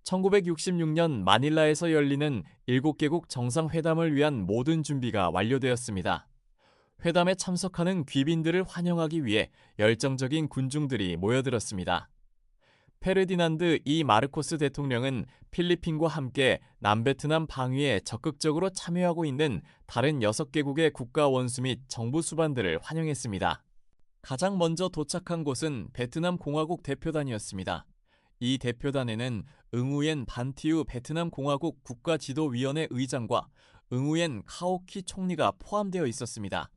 1966년 마닐라에서 열리는 7개국 정상회담을 위한 모든 준비가 완료되었습니다. 회담에 참석하는 귀빈들을 환영하기 위해 열정적인 군중들이 모여들었습니다. 페르디난드 이 마르코스 대통령은 필리핀과 함께 남베트남 방위에 적극적으로 참여하고 있는 다른 6개국의 국가 원수 및 정부 수반들을 환영했습니다. 가장 먼저 도착한 곳은 베트남 공화국 대표단이었습니다. 이 대표단에는 응우옌 반티우 베트남 공화국 국가지도위원회 의장과 응우옌 카오키 총리가 포함되어 있었습니다.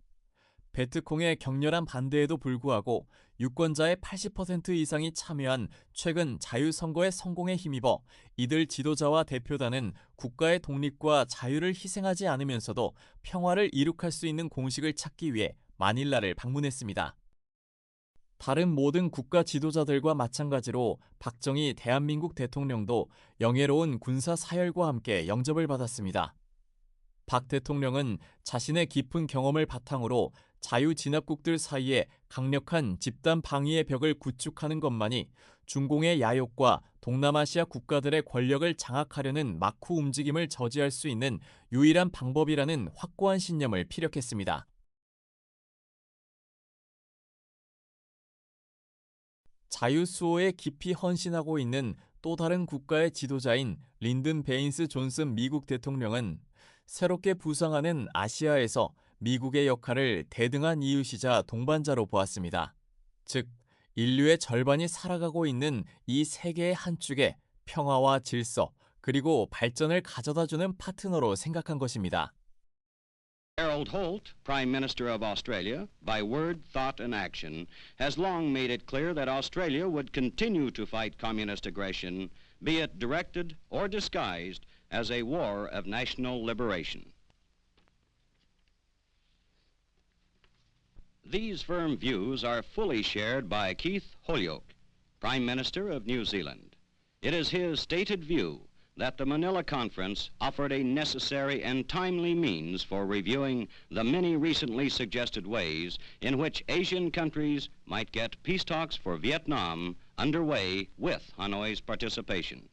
베트콩의 격렬한 반대에도 불구하고 유권자의 80% 이상이 참여한 최근 자유선거의 성공에 힘입어 이들 지도자와 대표단은 국가의 독립과 자유를 희생하지 않으면서도 평화를 이룩할 수 있는 공식을 찾기 위해 마닐라를 방문했습니다. 다른 모든 국가 지도자들과 마찬가지로 박정희 대한민국 대통령도 영예로운 군사 사열과 함께 영접을 받았습니다. 박 대통령은 자신의 깊은 경험을 바탕으로 자유진압국들 사이에 강력한 집단 방위의 벽을 구축하는 것만이 중공의 야욕과 동남아시아 국가들의 권력을 장악하려는 막후 움직임을 저지할 수 있는 유일한 방법이라는 확고한 신념을 피력했습니다. 자유수호에 깊이 헌신하고 있는 또 다른 국가의 지도자인 린든 베인스 존슨 미국 대통령은 새롭게 부상하는 아시아에서 미국의 역할을 대등한 이웃이자 동반자로 보았습니다. 즉, 인류의 절반이 살아가고 있는 이 세계의 한 축에 평화와 질서, 그리고 발전을 가져다주는 파트너로 생각한 것입니다. Harold Holt, Prime Minister of Australia, by word, thought, and action, has long made it clear that Australia would continue to fight communist aggression, be it directed or disguised as a war of national liberation. These firm views are fully shared by Keith Holyoake, Prime Minister of New Zealand. It is his stated view that the Manila Conference offered a necessary and timely means for reviewing the many recently suggested ways in which Asian countries might get peace talks for Vietnam underway with Hanoi's participation.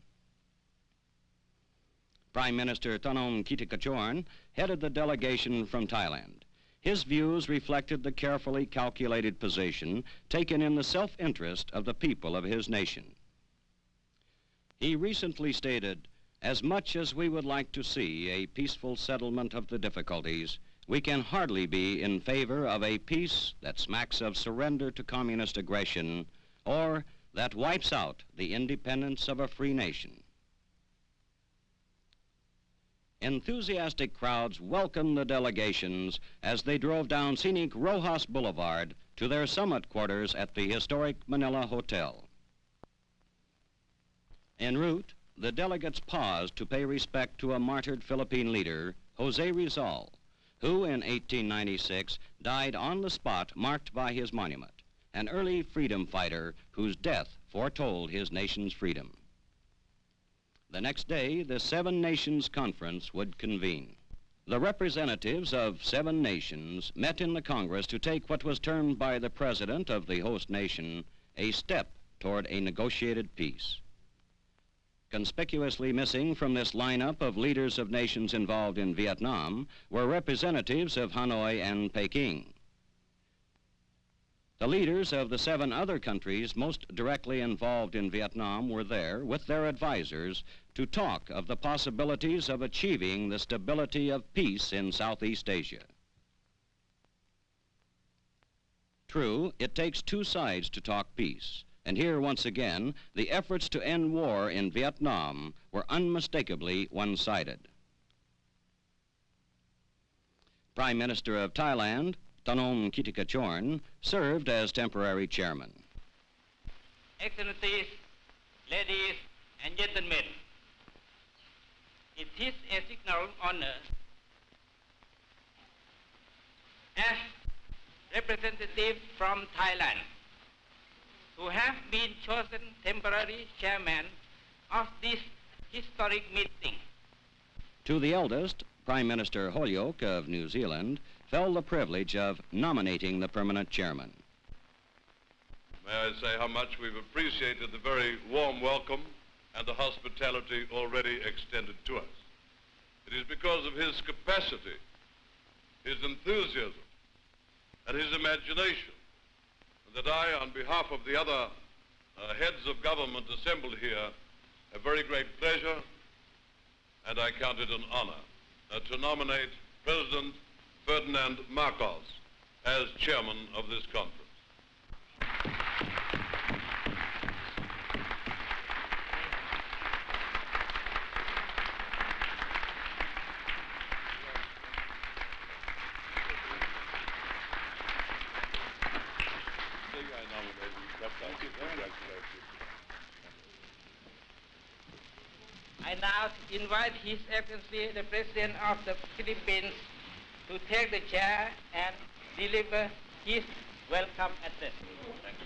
Prime Minister Tanom Kitikachorn headed the delegation from Thailand. His views reflected the carefully calculated position taken in the self-interest of the people of his nation. He recently stated, "As much as we would like to see a peaceful settlement of the difficulties, we can hardly be in favor of a peace that smacks of surrender to communist aggression or that wipes out the independence of a free nation." Enthusiastic crowds welcomed the delegations as they drove down scenic Rojas Boulevard to their summit quarters at the historic Manila Hotel. En route, the delegates paused to pay respect to a martyred Philippine leader, Jose Rizal, who in 1896 died on the spot marked by his monument, an early freedom fighter whose death foretold his nation's freedom. The next day, the Seven Nations Conference would convene. The representatives of 7 nations met in the Congress to take what was termed by the president of the host nation a step toward a negotiated peace. Conspicuously missing from this lineup of leaders of nations involved in Vietnam were representatives of Hanoi and Peking. The leaders of the 7 other countries most directly involved in Vietnam were there with their advisors to talk of the possibilities of achieving the stability of peace in Southeast Asia. True, it takes 2 sides to talk peace. And here, once again, the efforts to end war in Vietnam were unmistakably one-sided. Prime Minister of Thailand, Tanom Kitikachorn, served as temporary chairman. Excellencies, ladies and gentlemen, it is a signal honor as representative from Thailand to have been chosen temporary chairman of this historic meeting. To the eldest, Prime Minister Holyoake of New Zealand, fell the privilege of nominating the permanent chairman. May I say how much we've appreciated the very warm welcome and the hospitality already extended to us. It is because of his capacity, his enthusiasm, and his imagination that I, on behalf of the other heads of government assembled here, have very great pleasure, and I count it an honor, to nominate President Ferdinand Marcos as chairman of this conference. I now invite His Excellency, the President of the Philippines, to take the chair and deliver his welcome address. Thank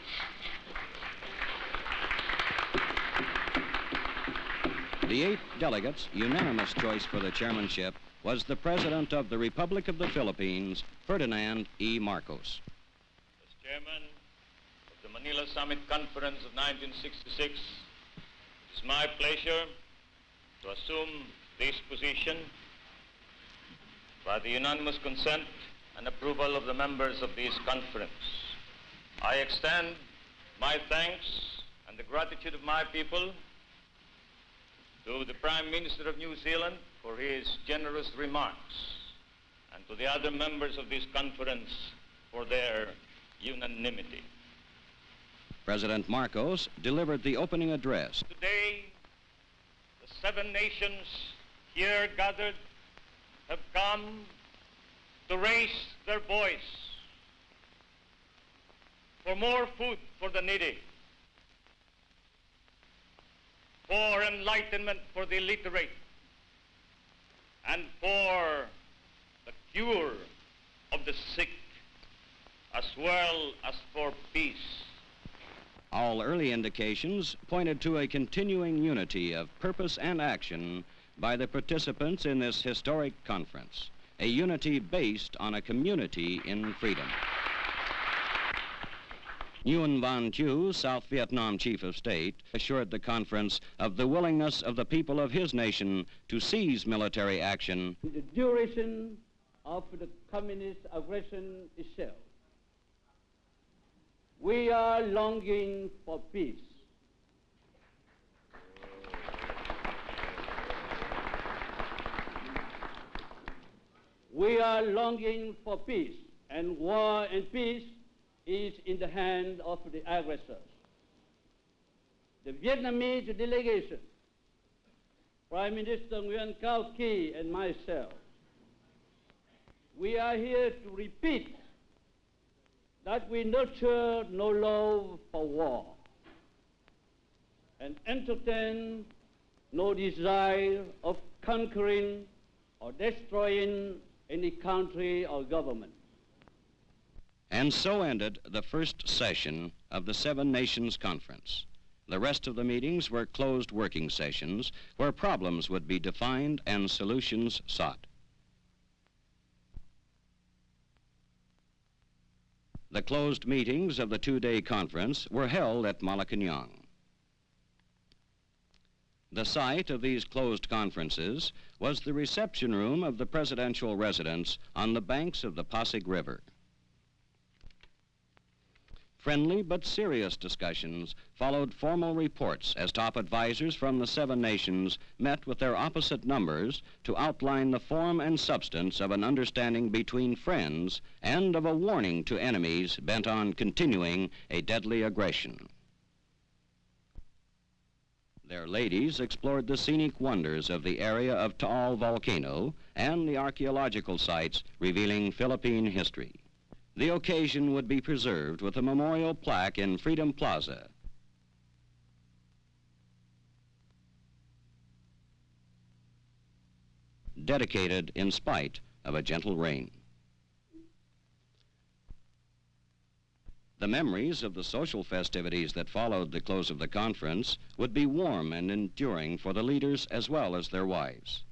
you. The 8 delegates' unanimous choice for the chairmanship was the President of the Republic of the Philippines, Ferdinand E. Marcos. As chairman of the Manila Summit Conference of 1966, it is my pleasure to assume this position by the unanimous consent and approval of the members of this conference. I extend my thanks and the gratitude of my people to the Prime Minister of New Zealand for his generous remarks, and to the other members of this conference for their unanimity. President Marcos delivered the opening address. Today, the 7 nations here gathered have come to raise their voice for more food for the needy, for enlightenment for the illiterate, and for the cure of the sick, as well as for peace. All early indications pointed to a continuing unity of purpose and action by the participants in this historic conference, a unity based on a community in freedom. Nguyen Van Thieu, South Vietnam Chief of State, assured the conference of the willingness of the people of his nation to seize military action. The duration of the communist aggression itself, we are longing for peace. We are longing for peace, and war and peace is in the hand of the aggressors. The Vietnamese delegation, Prime Minister Nguyen Cao Ky and myself, we are here to repeat that we nurture no love for war and entertain no desire of conquering or destroying any country or government. And so ended the first session of the 7 Nations Conference. The rest of the meetings were closed working sessions where problems would be defined and solutions sought. The closed meetings of the 2-day conference were held at Malacañang. The site of these closed conferences was the reception room of the presidential residence on the banks of the Pasig River. Friendly but serious discussions followed formal reports as top advisors from the 7 nations met with their opposite numbers to outline the form and substance of an understanding between friends and of a warning to enemies bent on continuing a deadly aggression. Their ladies explored the scenic wonders of the area of Taal volcano and the archaeological sites revealing Philippine history. The occasion would be preserved with a memorial plaque in Freedom Plaza. Dedicated in spite of a gentle rain. The memories of the social festivities that followed the close of the conference would be warm and enduring for the leaders as well as their wives.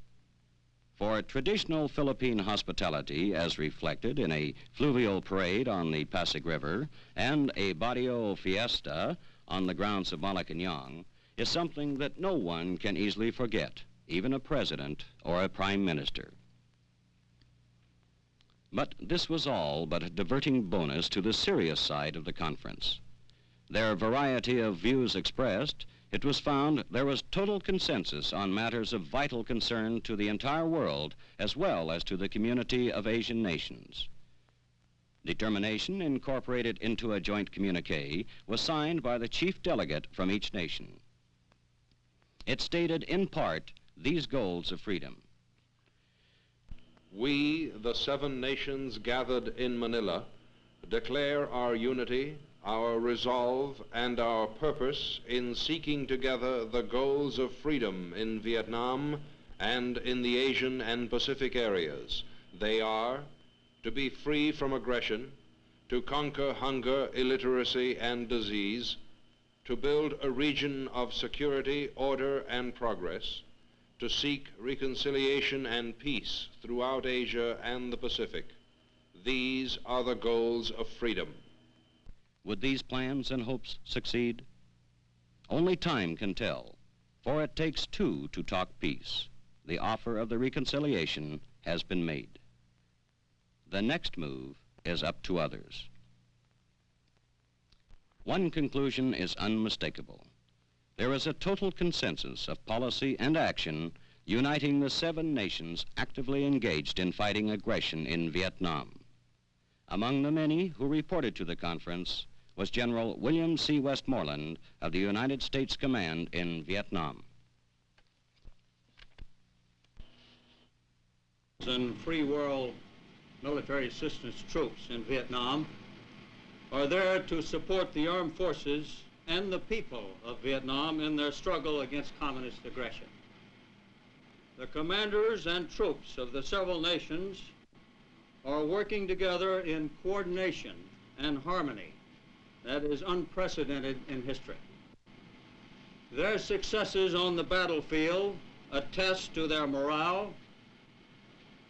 For traditional Philippine hospitality, as reflected in a fluvial parade on the Pasig River and a barrio fiesta on the grounds of Malacañang, is something that no one can easily forget, even a president or a prime minister. But this was all but a diverting bonus to the serious side of the conference. Their variety of views expressed, it was found there was total consensus on matters of vital concern to the entire world as well as to the community of Asian nations. Determination incorporated into a joint communique was signed by the chief delegate from each nation. It stated in part these goals of freedom. We, the 7 nations gathered in Manila, declare our unity, our resolve, and our purpose in seeking together the goals of freedom in Vietnam and in the Asian and Pacific areas. They are to be free from aggression, to conquer hunger, illiteracy, and disease, to build a region of security, order, and progress, to seek reconciliation and peace throughout Asia and the Pacific. These are the goals of freedom. Would these plans and hopes succeed? Only time can tell, for it takes 2 to talk peace. The offer of the reconciliation has been made. The next move is up to others. One conclusion is unmistakable. There is a total consensus of policy and action uniting the 7 nations actively engaged in fighting aggression in Vietnam. Among the many who reported to the conference was General William C. Westmoreland of the United States Command in Vietnam. And free world military assistance troops in Vietnam are there to support the armed forces and the people of Vietnam in their struggle against communist aggression. The commanders and troops of the several nations are working together in coordination and harmony that is unprecedented in history. Their successes on the battlefield attest to their morale,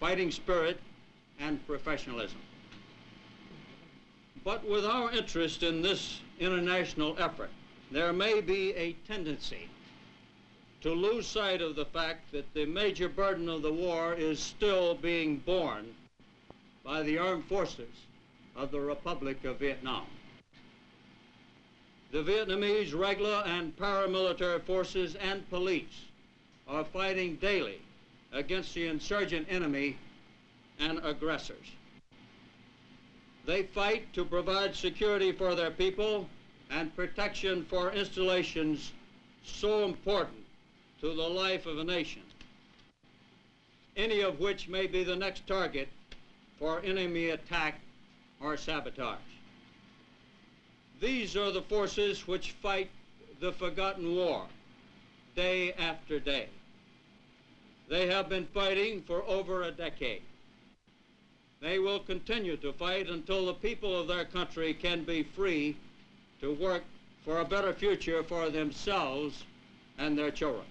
fighting spirit, and professionalism. But with our interest in this international effort, there may be a tendency to lose sight of the fact that the major burden of the war is still being borne by the armed forces of the Republic of Vietnam. The Vietnamese regular and paramilitary forces and police are fighting daily against the insurgent enemy and aggressors. They fight to provide security for their people and protection for installations so important to the life of a nation, any of which may be the next target for enemy attack or sabotage. These are the forces which fight the forgotten war day after day. They have been fighting for over a decade. They will continue to fight until the people of their country can be free to work for a better future for themselves and their children.